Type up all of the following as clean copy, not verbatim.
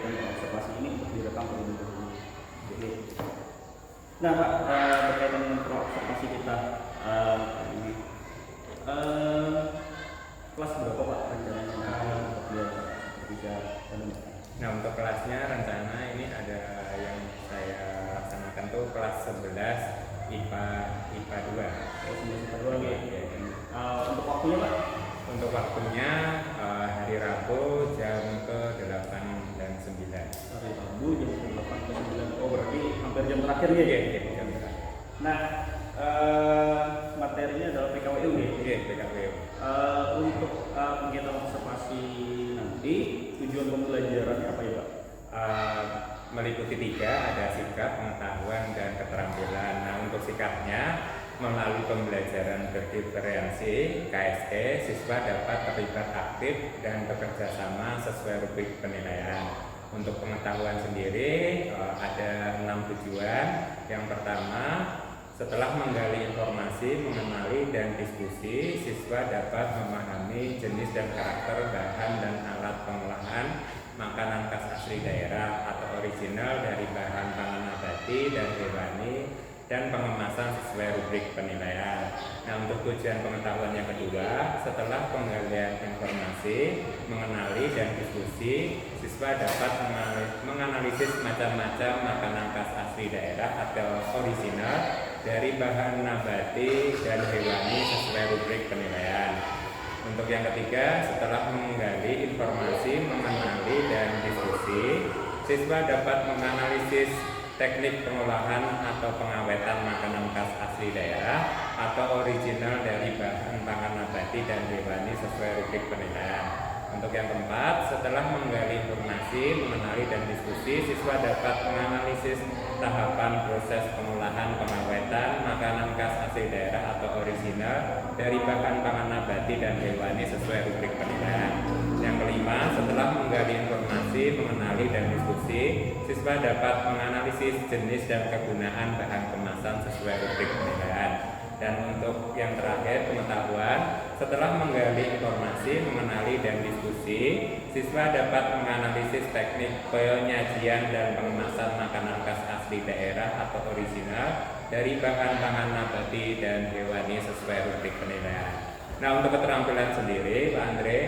kegiatan observasi ini untuk direkam terlebih dahulu. Oke. Nah Pak, berkaitan dengan observasi kita ini, kelas berapa Pak rencananya untuk biar bisa menentukan? Nah untuk kelasnya rencana ini ada yang saya laksanakan tuh kelas 11 IPA 2. Kelas 11 IPA 2 ya. Untuk waktunya Pak? Untuk waktunya hari Rabu jam ke-8 dan 9. Hari Rabu jam ke-8 ke 9. Oh berarti hampir jam terakhir ya? Iya, jam terakhir. Nah, materinya adalah PKWU ya? Iya, PKWU. Untuk kegiatan observasi nanti, tujuan pembelajarannya apa ya Pak? Meliputi 3, ada sikap, pengetahuan, dan keterampilan. Nah untuk sikapnya, melalui pembelajaran berdiferensi KSE, siswa dapat terlibat aktif dan bekerja sama sesuai rubrik penilaian. Untuk pengetahuan sendiri ada 6 tujuan. Yang pertama, setelah menggali informasi, mengenali dan diskusi, siswa dapat memahami jenis dan karakter bahan dan alat pengolahan makanan khas asli daerah atau original dari bahan pangan nabati dan hewani dan pengemasan sesuai rubrik penilaian. Nah untuk tujuan pengetahuan yang kedua, setelah penggalian informasi, mengenali dan diskusi, siswa dapat menganalisis macam-macam makanan khas asli daerah atau original dari bahan nabati dan hewani sesuai rubrik penilaian. Untuk yang ketiga, setelah menggali informasi, mengenali dan diskusi, siswa dapat menganalisis teknik pengolahan atau pengawetan makanan khas asli daerah atau original dari bahan pangan nabati dan hewani sesuai rubrik penilaian. Untuk yang keempat, setelah menggali informasi, mengenali dan diskusi, siswa dapat menganalisis tahapan proses pengolahan pengawetan makanan khas asli daerah atau original dari bahan pangan nabati dan hewani sesuai rubrik penilaian. Yang kelima, setelah menggali informasi, mengenali dan diskusi, siswa dapat menganalisis jenis dan kegunaan bahan kemasan sesuai rubrik penilaian. Dan untuk yang terakhir, pengetahuan, setelah menggali informasi, mengenali dan diskusi, siswa dapat menganalisis teknik penyajian dan pengemasan makanan khas asli daerah atau original dari bahan pangan nabati dan hewani sesuai rubrik penilaian. Nah untuk keterampilan sendiri Pak Andre,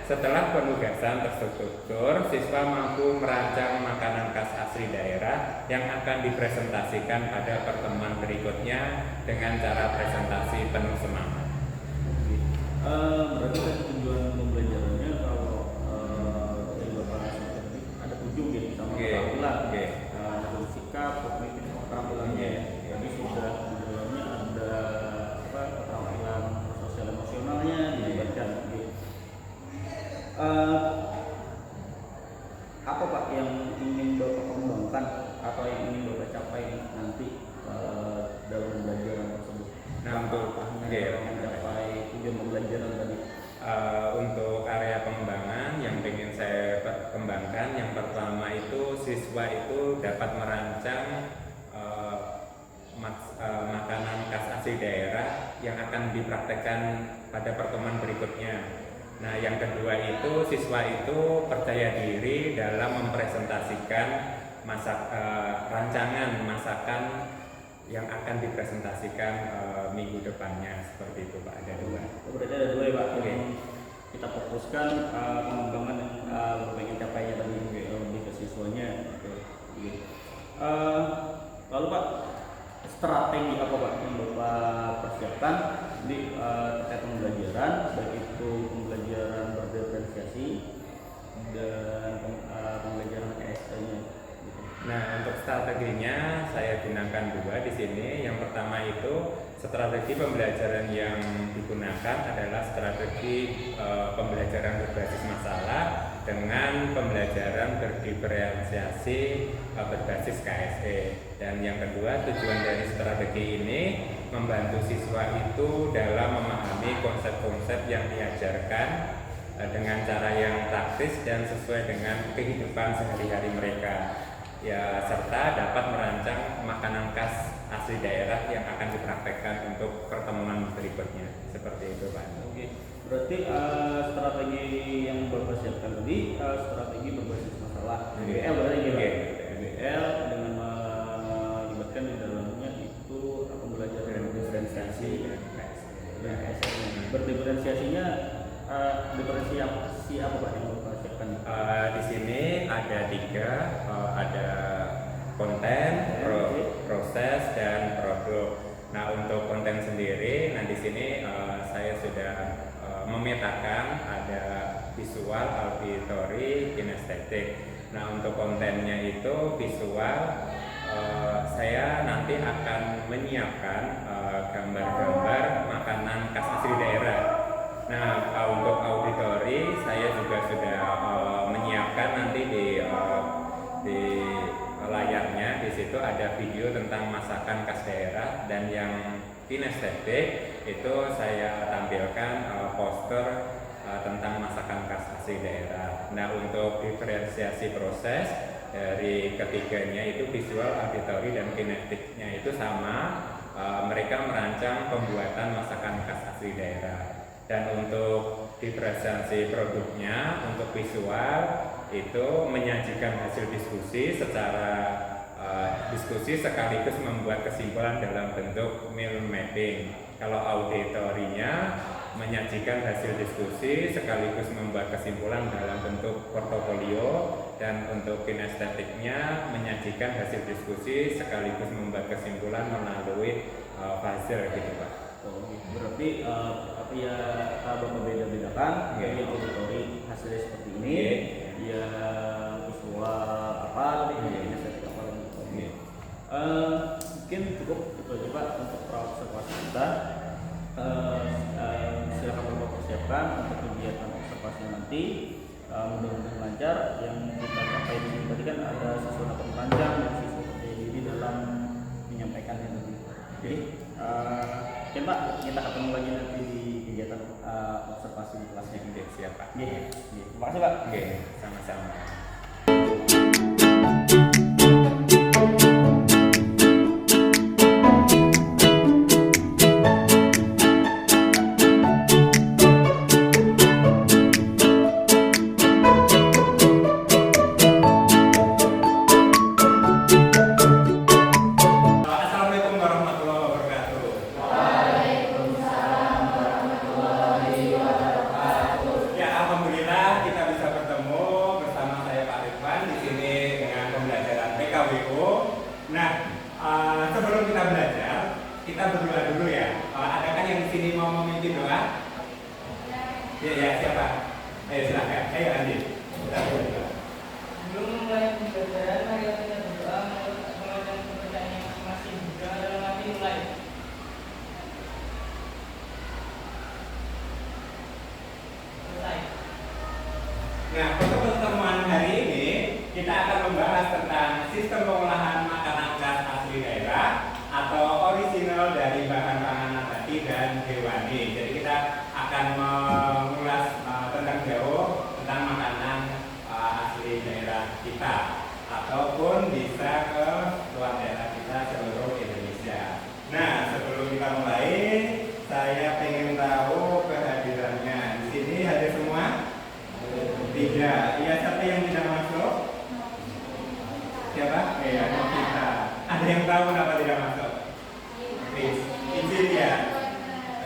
setelah penugasan terstruktur, siswa mampu merancang makanan khas asli daerah yang akan dipresentasikan pada pertemuan berikutnya dengan cara presentasi penuh semangat. Berarti kan tujuan pembelajarannya kalau dari Bapak tadi ada 7 ya, sama keterampilan, sikap, kognitif, keterampilannya. Jadi sudah modelnya ada keterampilan sosial emosionalnya dilibatkan. Apa Pak yang ingin Bapak kembangkan atau yang ingin Bapak capai nanti dalam pembelajaran tersebut? Nah untuk mencapai tujuan pembelajaran tadi. Untuk area pengembangan yang ingin saya kembangkan, yang pertama itu siswa itu dapat merancang makanan khas asli daerah yang akan dipraktekkan pada pertemuan berikutnya. Nah yang kedua itu siswa itu percaya diri dalam mempresentasikan rancangan masakan yang akan dipresentasikan minggu depannya, seperti itu Pak. Ada 2. Berarti ada 2 ya Pak. Kita fokuskan pengembangan yang Bapak ingin capainya tadi lebih ke siswanya. Lalu Pak, strategi apa Pak yang Bapak persiapkan di terkait pembelajaran, baik itu pembelajaran berdiferensiasi dan pembelajaran KSE-nya? Nah, untuk strateginya saya gunakan 2 di sini. Yang pertama itu strategi pembelajaran yang digunakan adalah strategi pembelajaran berbasis masalah dengan pembelajaran berdiferensiasi berbasis KSE. Dan yang kedua, tujuan dari strategi ini membantu siswa itu dalam memahami konsep-konsep yang diajarkan dengan cara yang praktis dan sesuai dengan kehidupan sehari-hari mereka. Ya, serta dapat merancang makanan khas asli daerah yang akan dipraktekkan untuk pertemuan berikutnya. Seperti itu Pak. Oke. Berarti strategi yang Bapak siapkan tadi strategi berbasis masalah. BBL berarti gitu. Oke. BBL dengan melibatkan di dalamnya itu pembelajaran diferensiasi dan KSR. Berdiferensiasinya diferensiasi apa Pak yang Bapak siapkan? Di sini ada 3, ada konten, proses, dan produk. Nah untuk konten sendiri, nah di sini saya sudah memetakan ada visual, auditory, kinestetik. Nah untuk kontennya itu visual, saya nanti akan menyiapkan gambar-gambar makanan khas asli daerah. Nah untuk auditory saya juga sudah menyiapkan nanti di layarnya, di situ ada video tentang masakan khas daerah, dan yang kinestetik itu saya tampilkan poster tentang masakan khas asli daerah. Nah untuk diferensiasi proses dari ketiganya itu visual, auditory, dan kinestetiknya itu sama, mereka merancang pembuatan masakan khas asli daerah. Dan untuk diferensiasi produknya, untuk visual itu menyajikan hasil diskusi secara diskusi sekaligus membuat kesimpulan dalam bentuk meal mapping. Kalau auditorinya menyajikan hasil diskusi sekaligus membuat kesimpulan dalam bentuk portofolio, dan untuk kinestetiknya menyajikan hasil diskusi sekaligus membuat kesimpulan melalui puzzle gitu Pak. Oh, berarti apa ya Bapak beda-bedakan dari auditori hasilnya seperti ini, ya visual apa tadi kinestetik apa lagi. Mungkin cukup itu aja Pak untuk observasi kita. Silakan Bapak persiapkan untuk kegiatan observasi nanti. Mudah-mudahan lancar. Yang kita capai di sini tadi kan ada susunan panjang dan siswa di dalam menyampaikannya tadi. Jadi mungkin Pak, kita ketemu lagi nanti di kegiatan observasi di kelasnya. Oke, siap Pak. Terima kasih Pak. Oke, sama-sama. Assalamualaikum warahmatullahi wabarakatuh. Ya, alhamdulillah kita bisa bertemu bersama saya Pak Ridwan di sini dengan pembelajaran PKWO. Nah, sebelum kita belajar, kita berdoa dulu ya. Adakah yang di sini mau memimpin doa? Ya, siapa? Ayo silakan. Ayo Andi. Sebelum memulai pembelajaran, mari kita berdoa mengucapkan kepercayaan yang masing-masing. Berdoa dalam hati mulai. Selesai. Nah, untuk pertemuan hari ini kita akan membahas tentang sistem pengolahan makanan khas asli daerah atau orisinal dari bahan pangan nabati dan hewani. Jadi kita akan mengulas tentang jauh tentang makanan asli daerah kita, ataupun bisa ke luar daerah kita seluruh Indonesia. Nah, sebelum kita mulai, saya ingin tahu kehadirannya. Di sini hadir semua? Tidak. Iya, siapa yang tidak masuk? Siapa? Iya, kita. Ada yang tahu kenapa tidak masuk? Please, izin ya.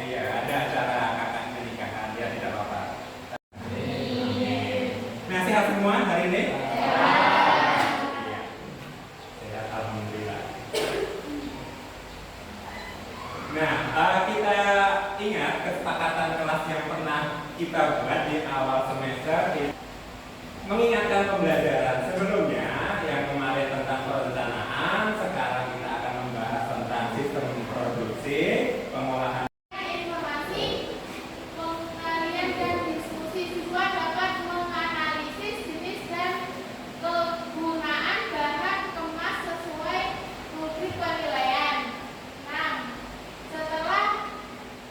Iya, ada acara kakaknya nikahan, ya tidak apa-apa. Nah, sehat semua hari ini? Iya. Sehat, alhamdulillah. Nah, kita ingat kesepakatan kelas yang pernah kita buat di awal semester, mengingatkan pembelajaran sebelumnya yang kemarin tentang perencanaan. Sekarang kita akan membahas tentang sistem produksi, pengolahan. Informasi, pengalian dan diskusi siswa dapat menganalisis jenis dan kegunaan bahan kemas sesuai rubrik penilaian. 6. Setelah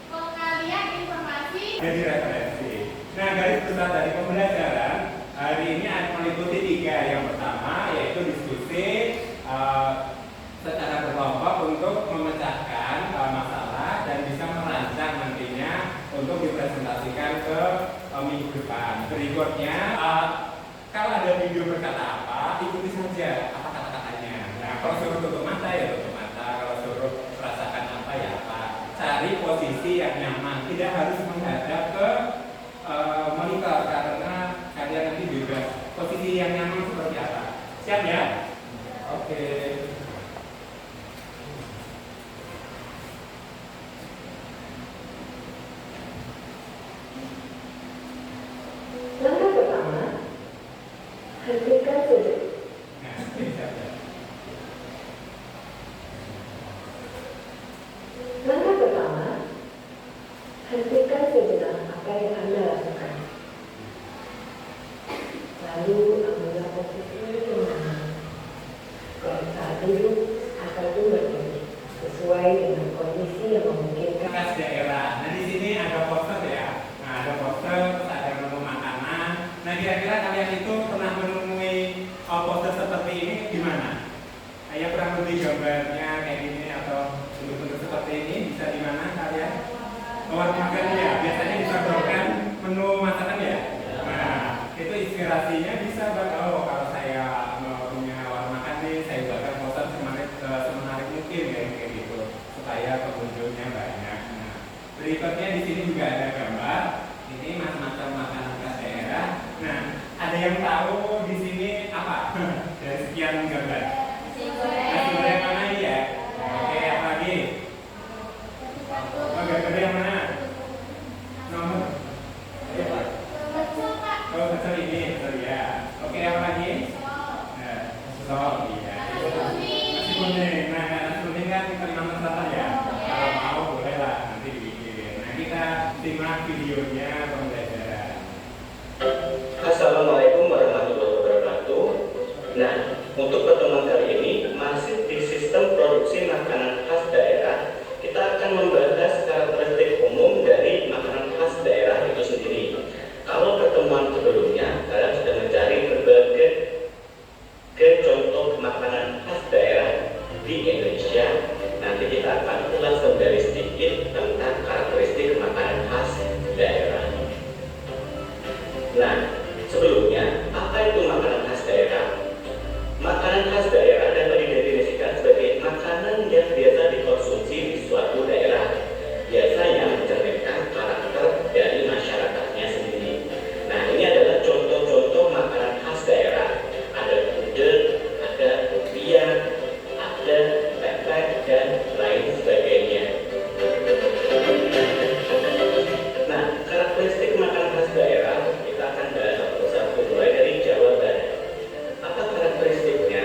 pengalian informasi Jadi referensi. Nah, garis besar dari pembelajaran hari ini akan meliputi 3. Yang pertama yaitu diskusi secara berkelompok untuk memecahkan masalah dan bisa merancang nantinya untuk dipresentasikan ke minggu depan. Berikutnya, kalau ada video berkata apa, yang nyaman, tidak harus menghadap ke monitor karena kalian nanti bebas. Posisi yang nyaman seperti apa? Siap ya? Oke. Langkah pertama, hentikan sujud. Nah, siap ya. Langkah pertama, hentikan sejenak apa yang Anda lakukan. Lalu ambillah posisi yang nyaman. Dan saat duduk ataupun berdiri sesuai dengan kondisi yang memungkinkan. Kas daerah. Nah di sini ada poster ya. Nah ada poster, terus ada menu makanan. Nah kira-kira kalian itu pernah menemui poster seperti ini di mana? Ya kurang lebih gambarnya kayak gini atau bentuk-bentuk seperti ini bisa di mana kalian? Warung makan ya. Biasanya disajikan menu masakan ya. Nah itu inspirasinya bisa buat kalau saya mau punya warung makan nih, saya buatkan poster semenarik mungkin kayak gitu supaya pengunjungnya banyak. Nah, berikutnya di sini juga ada gambar. Ini macam-macam makanan khas daerah. Nah, ada yang tahu di sini apa? Dari sekian gambar. Nasi goreng mana ini ya? Oke, apa lagi? Gambar yang mana? Nomor? Oh, betul ini, betul ya. Oke, apa lagi? Nah, sol, iya. Nasi kuning. Nah, nasi kuning kan Kalimantan Selatan ya. Kalau mau boleh lah nanti dibikin. Nah, kita simak videonya pembelajaran. Assalamualaikum warahmatullahi wabarakatuh. Nah, untuk pertemuan kali ini masih di sistem produksi makanan khas daerah. Kita akan membahas karakteristik umum dari makanan khas daerah itu sendiri. Kalau pertemuan sebelumnya kalian sudah mencari berbagai contoh makanan khas daerah di Indonesia, nanti kita akan ulas kembali sedikit tentang karakteristik makanan khas daerah. Nah, sebelumnya, apa itu makanan khas daerah? Makanan khas daerah dapat didefinisikan sebagai makanan yang biasa dikonsumsi di suatu daerah, biasanya mencerminkan karakter dari masyarakatnya sendiri. Nah, ini adalah contoh-contoh makanan khas daerah. Ada gudeg, ada lumpia, ada pepes, dan lain sebagainya. Nah, karakteristik makanan khas daerah kita akan bahas satu persatu, mulai dari Jawa Barat. Apa karakteristiknya?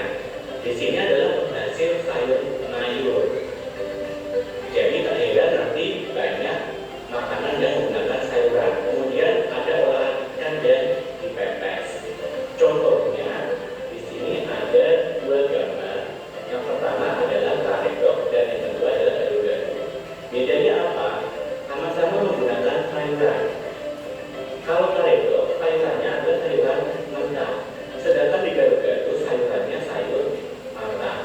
Di sini adalah penghasil sayur mayur. Jadi tak heran nanti banyak makanan yang menggunakan sayuran. Kemudian ada olahan ikan dan dipepes. Contohnya di sini ada dua gambar. Yang pertama adalah karedok dan yang kedua adalah gado-gado. Bedanya apa? Sama-sama menggunakan sayuran. Kalau karedok sayurannya adalah sayuran mentah, sedangkan di gado-gado sayurannya sayur matang.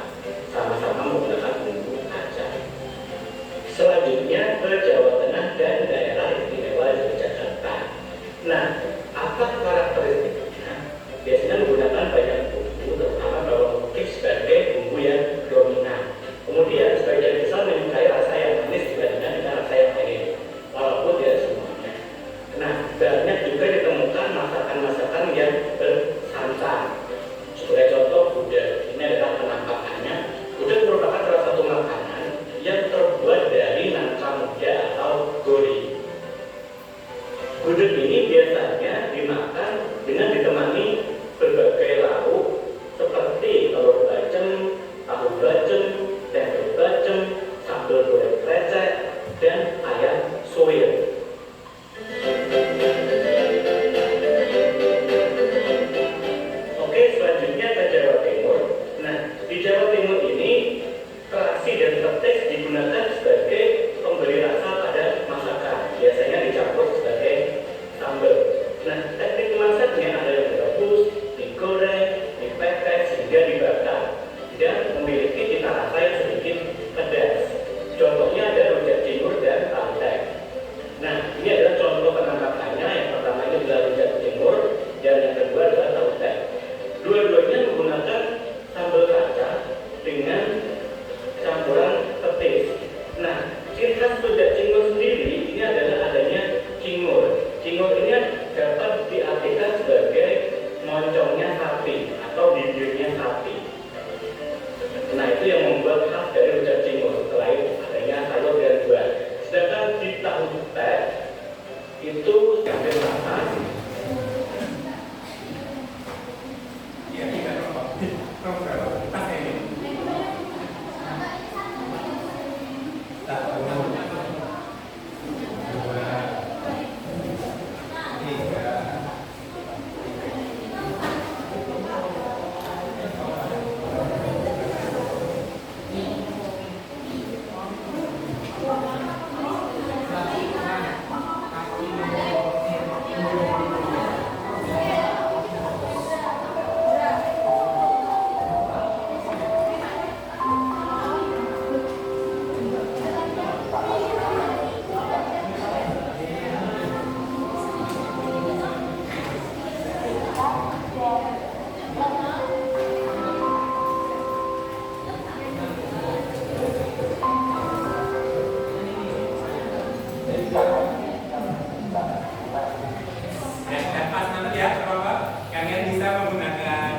Dan pas nanti ya, Bapak, kalian bisa menggunakan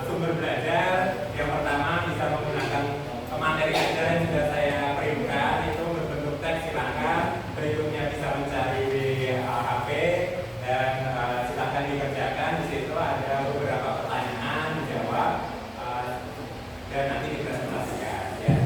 sumber belajar. Yang pertama bisa menggunakan materi ajaran yang sudah saya printkan itu berbentuk teks, silakan. Berikutnya bisa mencari di HP dan silakan dikerjakan. Di situ ada beberapa pertanyaan dijawab dan nanti dipresentasikan. Ya.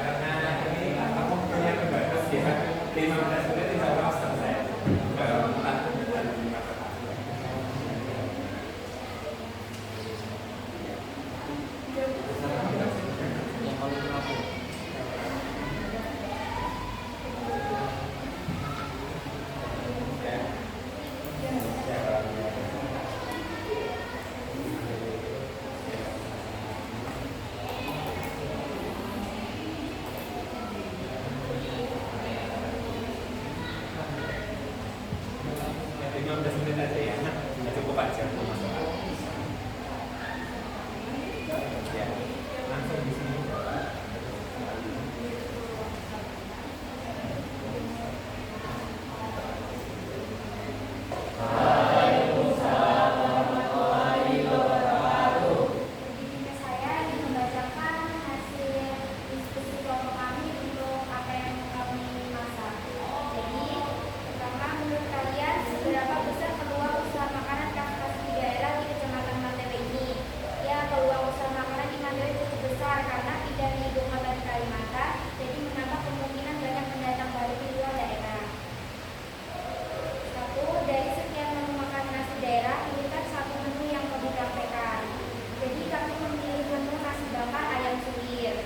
Karena ini aku punya terbatas ya, 15 menit insya Allah selesai. Kalau 4 menit dan 5 15 menit aja ya, cukup aja masuk. Ya, langsung di sini. Saya ingin membacakan hasil diskusi kelompok kami untuk apa yang kami masak. Jadi, pertama, menurut kalian seberapa besar peluang usaha makanan khas di daerah di Kecamatan Mantele ini? Ya, peluang usaha makanan di Mantele cukup besar karena tidak di ibu kota di Kalimantan, jadi menambah kemungkinan banyak pendatang baru di luar daerah. Satu, dari sekian menu makan nasi daerah, pilihkan satu menu yang kami praktekkan. Jadi kami memilih menu nasi bakar ayam suwir.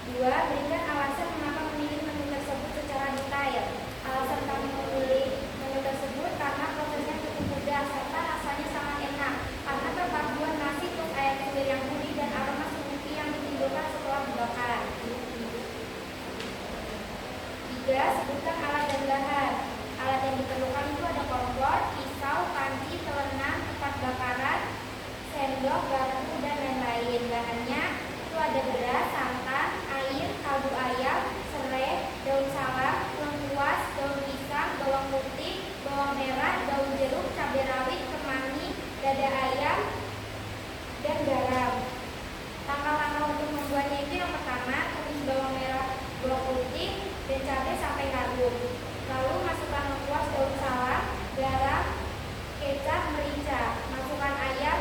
Dua, berikan alasan mengapa memilih menu tersebut secara detail. Alasan kami memilih menu tersebut karena prosesnya cukup mudah serta rasanya sangat enak karena perpaduan nasi plus ayam suwir yang gurih dan aroma smoothie yang ditimbulkan setelah dibakar. Tiga, sebutkan alat dan bahan. Alat yang diperlukan itu ada kompor, pisau, panci, telenan, tempat bakaran, sendok, garpu, dan lain-lain. Bahannya itu ada beras, santan, air, kaldu ayam, serai, daun salam, lengkuas, daun pisang, bawang putih, bawang merah, daun jeruk, cabai rawit, kemangi, dada ayam, dan garam. Langkah-langkah untuk membuatnya itu yang pertama, tumis bawang merah, bawang putih, dan cabai sampai harum. Lalu masukkan lengkuas, daun salam, garam, kecap, merica. Masukkan ayam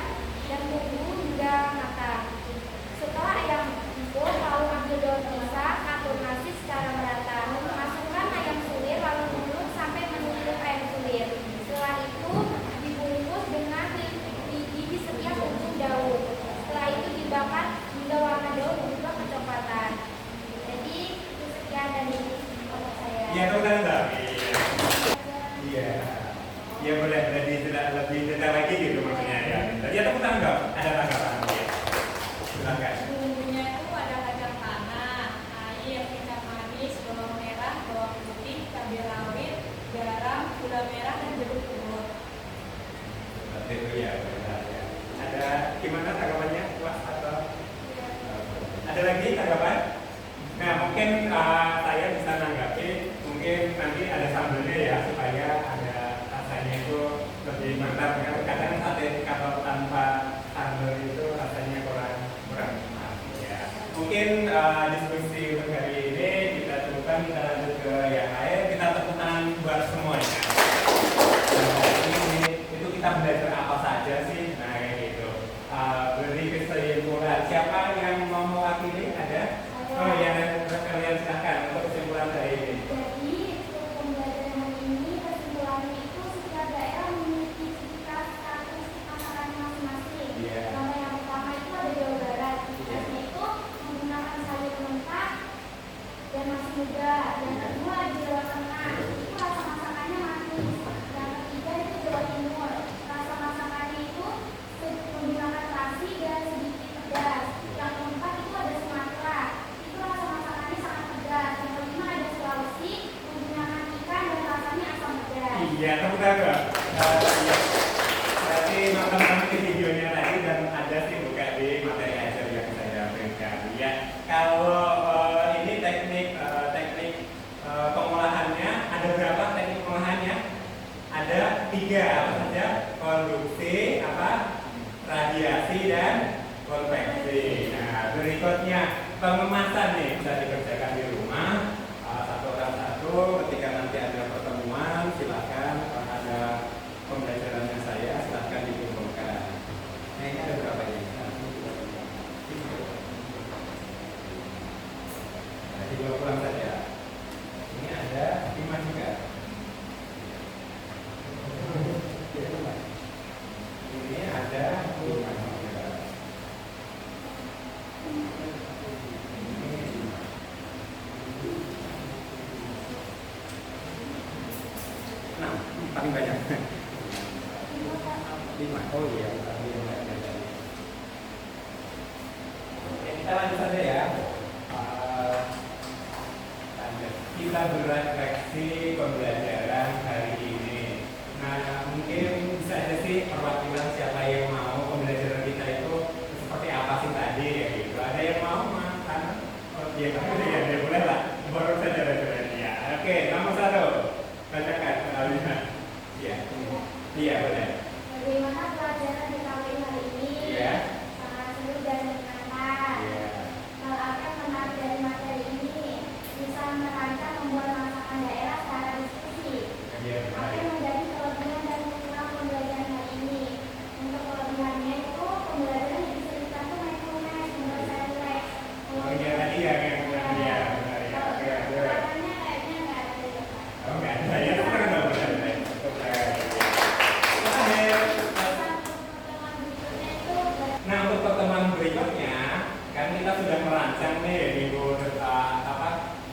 dan bumbu hingga matang. Setelah ayam empuk, lalu ambil daun pisang, atur nasi secara merata. Masukkan ayam suwir, lalu tumis Ya boleh lebih detail lagi gitu maksudnya ya. Ya tepuk tangan dong. Ada tanggapan ya. Silakan. Bumbunya itu ada kacang tanah, air, kecap manis, bawang merah, bawang putih, cabai rawit, garam, gula merah, dan jeruk purut. Seperti itu ya, benar ya. Ada gimana tanggapannya? Puas atau ada lagi tanggapan? Nah mungkin saya bisa nanggapi, mungkin nanti ada sambelnya ya supaya ada rasanya itu lebih mantap. Kadang sate kalau tanpa sambel itu rasanya kurang enak ya. Mungkin diskusi untuk hari ini kita coba kita lanjut ke yang lain. Kita tepuk tangan buat semuanya. Nah, ini itu kita belajar apa saja sih? Nah kayak gitu. Beri kesimpulan. Siapa yang mau mewakili? Ada? Oh ya, kalian silakan untuk kesimpulan dari ini. Jadi, untuk pembelajaran hari ini, kesimpulannya itu setiap daerah memiliki ciri khas karakteristik masakannya masing-masing. Iya. Contoh yang pertama itu ada Jawa Barat. Ciri khasnya itu menggunakan sayur mentah dan masih muda. Yang kedua di Jawa Tengah, itu rasa masakannya manis. Yang ketiga itu Jawa Timur, rasa masakannya itu menggunakan terasi dan sedikit pedas. Yang keempat itu ada Sumatera, itu rasa masakannya sangat pedas. Yang kelima ada Sulawesi, menggunakan ikan dan rasanya asam pedas. Iya, tepuk tangan. Iya. Berarti nonton ke videonya tadi dan ada sih buka di materi ajar yang saya berikan. Ya, kalau ini teknik pengolahannya ada berapa teknik pengolahannya? Ada 3 apa saja? Konduksi, radiasi dan konveksi. Nah, berikutnya pengemasan nih bisa dikerjakan di rumah satu orang satu. Ketika nanti ada pertemuan, silakan ada pembelajarannya saya silakan dikumpulkan. Nah, ini ada berapa ini? Nah, dibawa pulang saja. Ini ada 5 juga. Ini ada 5 juga. Nah, paling banyak 5. Oh iya, oke, kita lanjut saja ya. Lanjut. Kita berefleksi pembelajaran hari ini. Nah, mungkin bisa aja sih perwakilan siapa yang mau pembelajaran kita itu seperti apa sih tadi ya gitu. Ada yang mau makan? Oh iya, tapi ya boleh lah. Baru saja ya. Oke, nomor 1. Bacakan soalnya. Iya. Iya, boleh. Bagaimana pelajaran di KWI hari ini? Iya. Sangat seru dan menyenangkan. Iya. Hal apa yang menarik dari materi ini? Bisa merancang membuat masakan daerah secara diskusi. Iya, Apa baik. yang menjadi kelebihan dan kekurangan pembelajaran hari ini? Untuk kelebihannya itu pembelajaran yang diceritakan tuh mindfulness, menurut saya relax. Oh iya, tadi ya yang benar ya. Kalau Oke, ada. kekurangannya kayaknya nggak ada ya, Pak. Oh, enggak ada. Ya, itu kan enggak benar. Nah, untuk pertemuan berikutnya kan kita sudah merancang nih minggu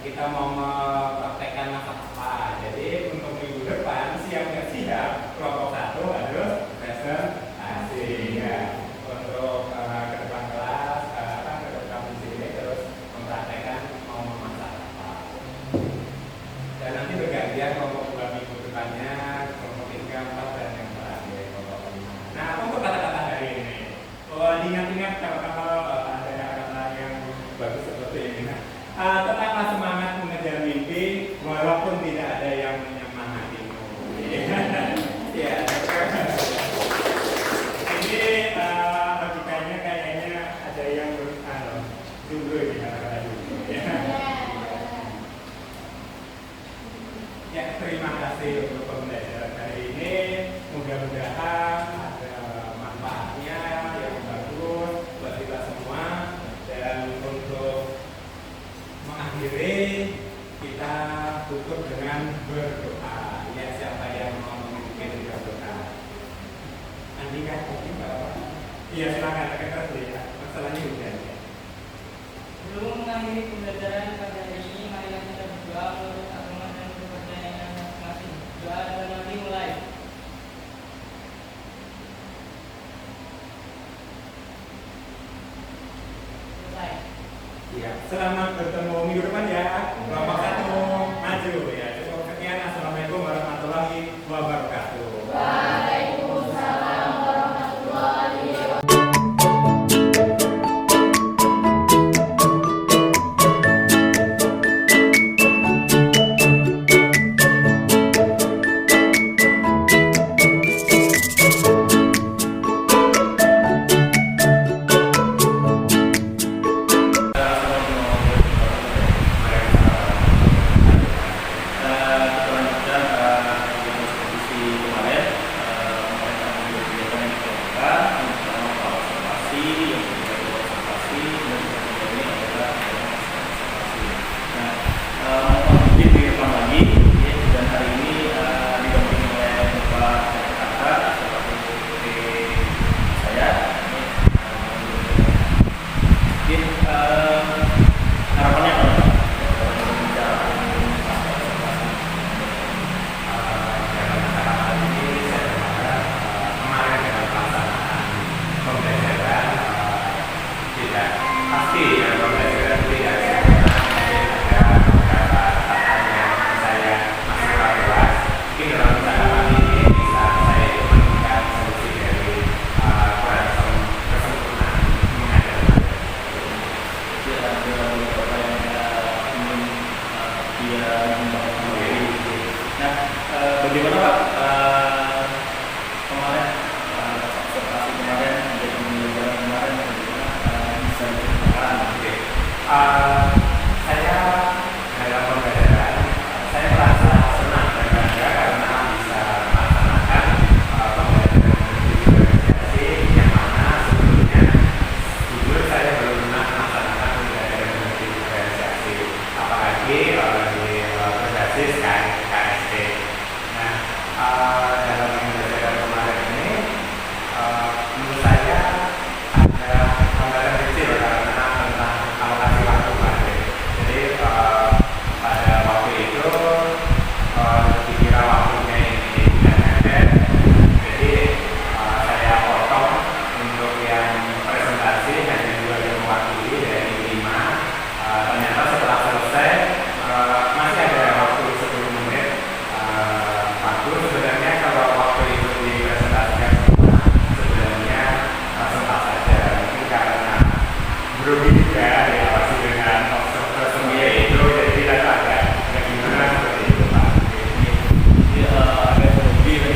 kita mau mempraktekkan masak apa. Jadi untuk minggu depan siap nggak siap kelompok 1 harus presentasi ya untuk ke depan kelas ke depan di sini terus mempraktekkan mau memasak apa. Dan nanti bergantian kelompok 2 minggu depannya kelompok 3, 4 dan yang terakhir kelompok 5. Nah, apa untuk kata-kata hari ini? Ingat-ingat kalau ada kata-kata yang bagus seperti ini. Nah, tetaplah semangat mengejar mimpi walaupun tidak ada yang menyemangatimu. Ya, ini logikanya kayaknya ada yang dulu ini kata-kata dulu. Ya, terima kasih untuk pembelajaran hari ini. Mudah-mudahan ada manfaatnya yang bagus buat kita semua. Dan untuk mengakhiri kita tutup dengan berdoa. Ya, siapa yang mau memimpin berdoa? Andika, mungkin Bapak? Iya, silakan. Kita lihat masalahnya udah. Sebelum mengakhiri pembelajaran pada hari ini, marilah kita berdoa menurut agama dan kepercayaan masing-masing. Doa adalah dimulai. Selamat bertemu minggu depan ya. Kelompok 1 maju ya. Cukup sekian. Assalamualaikum warahmatullahi wabarakatuh. Waalaikumsalam warahmatullahi wabarakatuh. Kita lanjutkan yang diskusi kemarin. Kemarin kami kegiatan yang dilakukan, yang pertama observasi, yang kedua observasi, dan yang ketiga ini adalah observasi. Nah, mungkin di depan lagi, ya, dan hari ini didampingi oleh Bapak Kakak sebagai saya. Mungkin harapannya apa? Kemarin dengan pelaksanaan pembelajaran tidak pasti ya, pembelajaran tidak sempurna. Ada beberapa catatan yang saya masih ragu. Mungkin dalam catatan ini bisa saya menemukan solusi dari kurang kesempurnaan mengajarkan. Ada beberapa yang ingin dia membangun sendiri. Nah, bagaimana Pak kemarin observasi kemarin menjadi pembelajaran kemarin bagaimana bisa diceritakan? Oke. Saya dalam pembelajaran saya merasa senang dan bangga karena bisa melaksanakan pembelajaran diferensiasi yang mana sebelumnya jujur saya belum pernah melaksanakan pembelajaran diferensiasi, apalagi di berbasis KST. Nah, dalam pembelajaran kemarin ini menurut saya ada gambaran kecil karena tentang alokasi waktu kemarin. Jadi pada waktu itu dikira waktunya ini tidak pendek, jadi saya potong untuk yang presentasi hanya 2 jam mewakili dari 5. Ternyata setelah selesai masih ada waktu 10 menit waktu. Sebenarnya kalau waktu itu dipresentasikan semua sebenarnya sempat saja, mungkin karena grogi juga diawasi dengan observer sendiri itu, jadi tidak ada gimana seperti itu Pak. Jadi agak lebih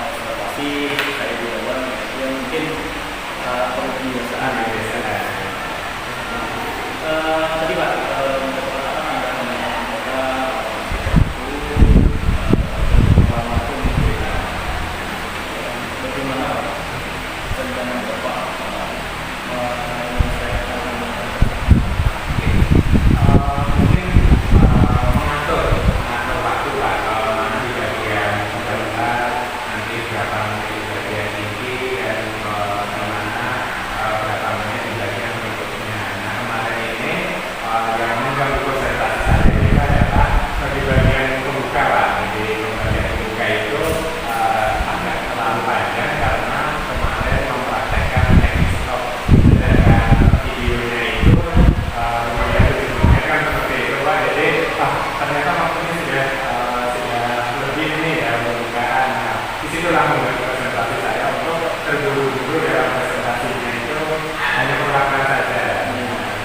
observasi saya di dalam yang mungkin perlu kebiasaan ya. Tadi Pak perkataan ada anggota bagaimana Pak rencana Bapak menyelesaikan Mungkin mengatur waktu Pak, kalau mana di bagian sebentar, nanti berapa menit di bagian inti dan kemana berapa menit di bagian berikutnya. Nah kemarin ini yang mengganggu konsentrasi saya ini adalah di bagian pembuka Pak. Jadi bagian pembuka itu agak terlalu panjang karena kemarin mempraktekkan teknik stop, sedangkan videonya itu lumayan lebih kan seperti itu Pak. Jadi ternyata waktunya sudah lebih ini ya pembukaan. Nah, disitulah membuat presentasi saya untuk terburu-buru dalam presentasinya itu hanya perlakuan saja.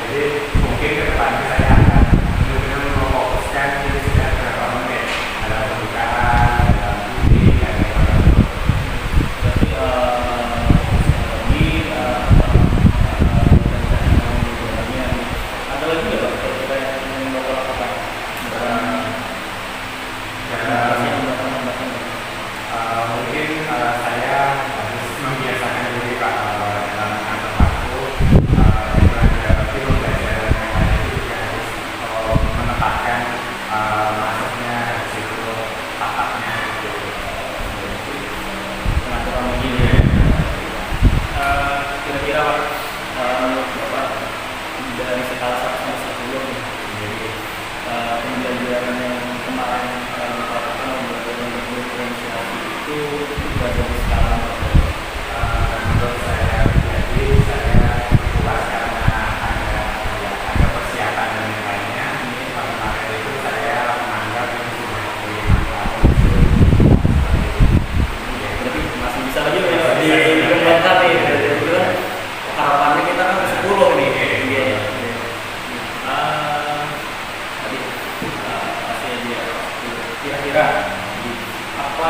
Jadi mungkin ke depannya saya akan benar-benar memfokuskan ini sudah berapa menit dalam pembukaan, dalam inti, dan lain-lain. berarti ada lagi nggak Pak kira-kira yang ingin Bapak lakukan? Mungkin saya harus membiasakan diri Pak dalam mengatur waktu. Menghadapi pembelajaran yang lain itu juga harus menetapkan masuknya situ tatapnya gitu. Pengaturan lagi ya. Kira-kira Pak menurut Bapak dari skala 1 sampai 10 nih, jadi pembelajaran yang kemarin Bapak lakukan pembelajaran diferensiasi itu berada di skala berapa? Menurut saya pribadi saya puas karena ada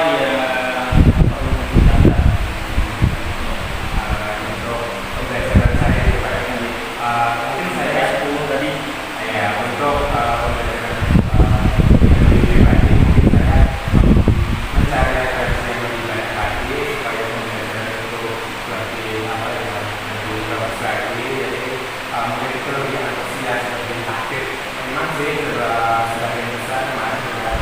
yang perlu ditanda? Untuk pembelajaran saya itu Pak, mungkin saya 10 tadi. ya untuk pembelajaran yang lebih baik mungkin saya mencari referensi yang lebih banyak lagi supaya pembelajaran itu lebih lebih bagus lagi, jadi mungkin itu lebih antusias, lebih aktif. Memang sih sebagian besar kemarin juga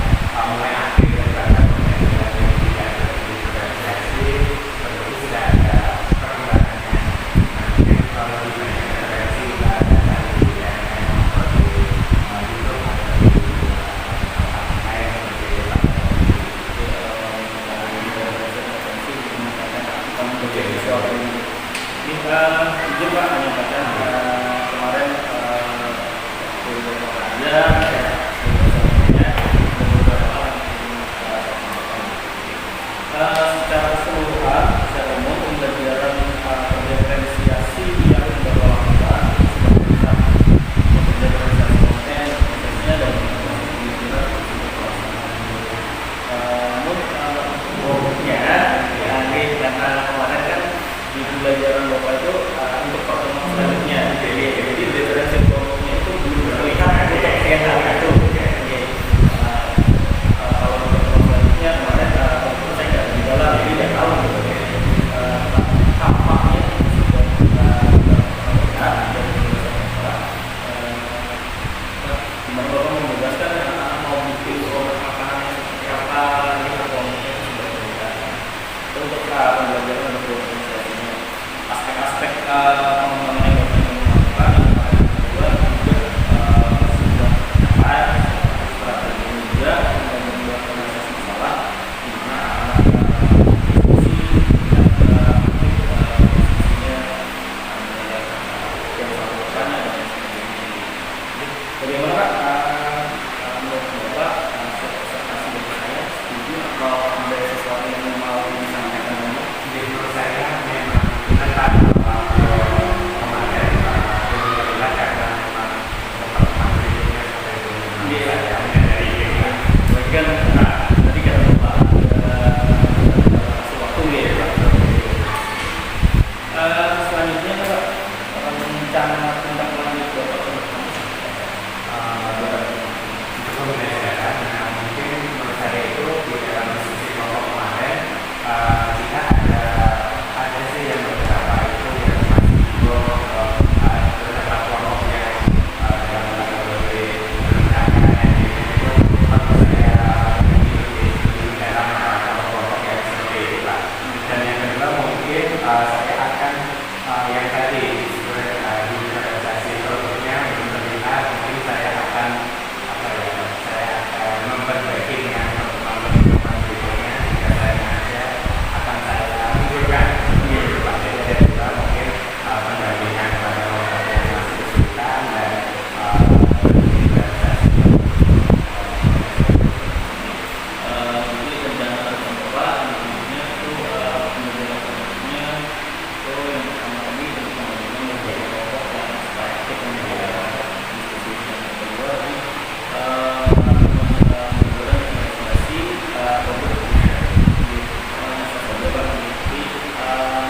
mulai aktif dan bahkan pembelajaran yang tidak terintegrasi seperti itu sudah ada perkembangannya. Nah, mungkin kalau lebih banyak referensi juga ada dari yang seperti YouTube atau di tempat lain seperti itu Pak. Izin Pak menyampaikan kemarin ada secara keseluruhan, secara umum pembelajaran diferensiasi yang berlangsung diferensiasi konten, prosesnya dan namun umumnya ya karena kemarin kan di pembelajaran Bapak itu untuk pertemuan selanjutnya jadi diferensiasi kontennya itu belum terlihat untuk skenario itu. Kalau untuk pertemuan selanjutnya kemarin saya nggak di dalam jadi nggak tahu tampaknya sudah gimana Bapak membebaskan anak-anak mau bikin format makanan yang seperti apa gitu komiknya sudah terlihat. Untuk pembelajaran untuk diferensiasinya aspek-aspek pengembangan yang Bapak ingin lakukan kedua juga sudah capai strategi juga dan membuat analisis masalah di mana anak-anak diskusi dan diskusinya yang satu bertanya dan lain sebagainya. Bagaimana Pak menurut Bapak observasi dari saya setuju atau ada sesuatu yang mau disampaikan ini? Jadi menurut saya memang benar Pak, kemarin alhamdulillah karena memang pertemuan berikutnya sampai dengan saya menyadari ini. Bagian tadi kata Bapak sewaktu ya Pak. Selanjutnya Pak rencana tindak lanjut Bapak ke depan. Untuk pembelajaran, nah mungkin menurut saya itu di dalam diskusi kelompok kemarin kita ada sih yang beberapa itu yang masih beberapa kelompok yang dalam metode perencanaan itu menurut saya di dalam kelompok yang seperti itu Pak. Dan yang kedua mungkin saya akan yang tadi disebut digitalisasi produknya belum terlihat, mungkin saya akan saya akan memperbaiki dengan teman-teman berikutnya jika saya ada akan saya munculkan gitu Pak. Jadi ada juga mungkin pendampingan pada kelompok yang masih kesulitan dan digitalisasi. Ini rencana Bapak intinya itu pembelajaran selanjutnya itu yang pertama kali tentang bagaimana menjadi kelompok yang supaya aktif menjadi diskusi yang kedua ini pembelajaran diferensiasi produknya. Jadi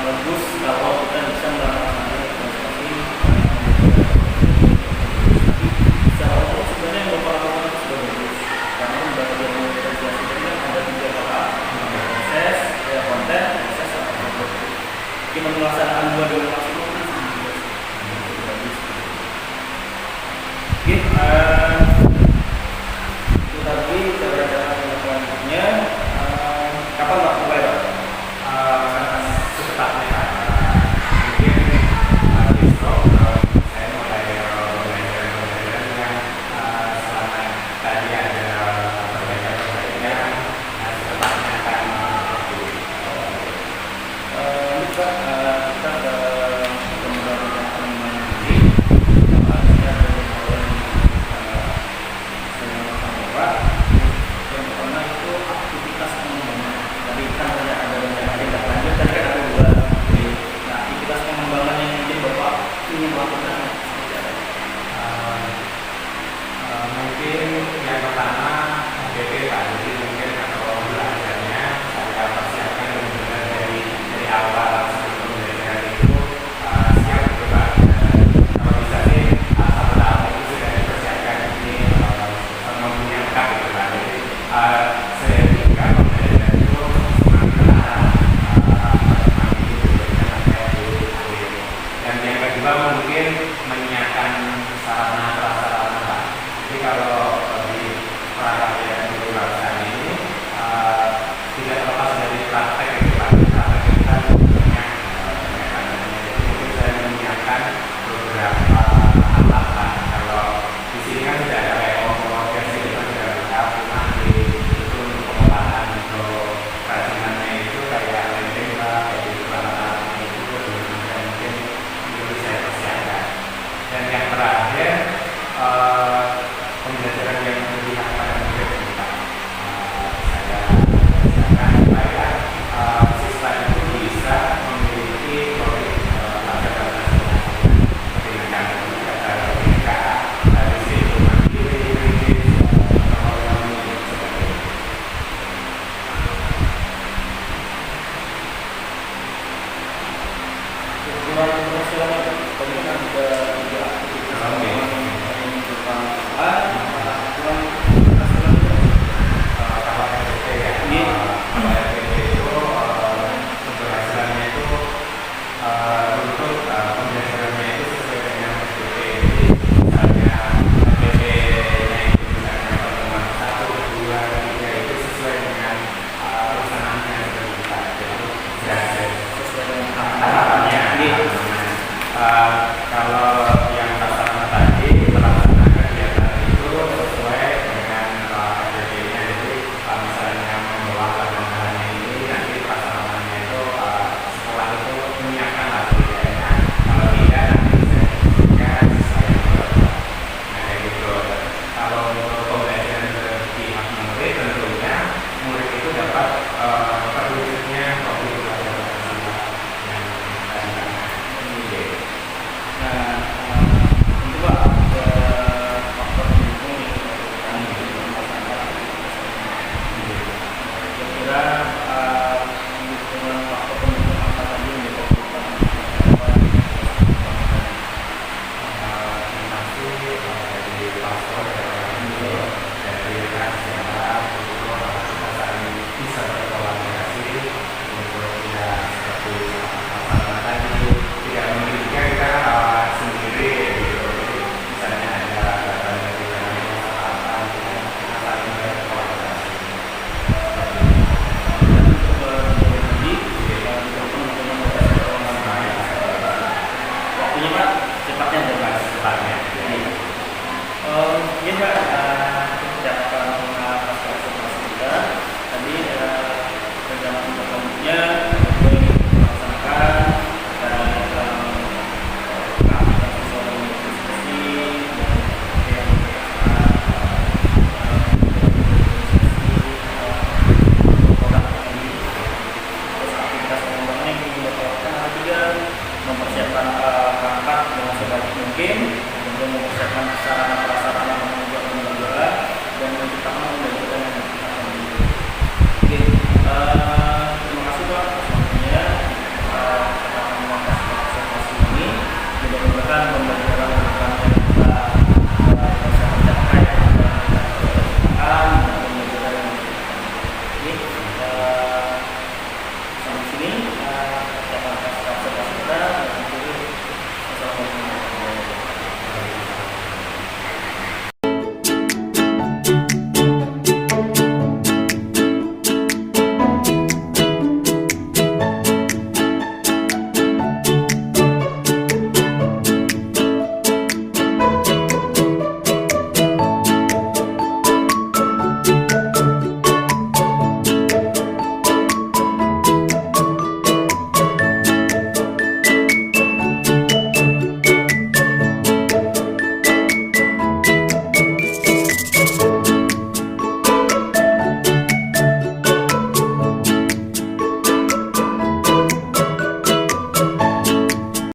bagus kalau kita bisa melaksanakan seperti secara umum sebenarnya yang Bapak lakukan itu sudah bagus karena pembelajaran diferensiasi ini kan ada 3 tahap, proses, konten, proses atau produk. Kita melaksanakan 2 dengan maksimal kan bagus. Oke,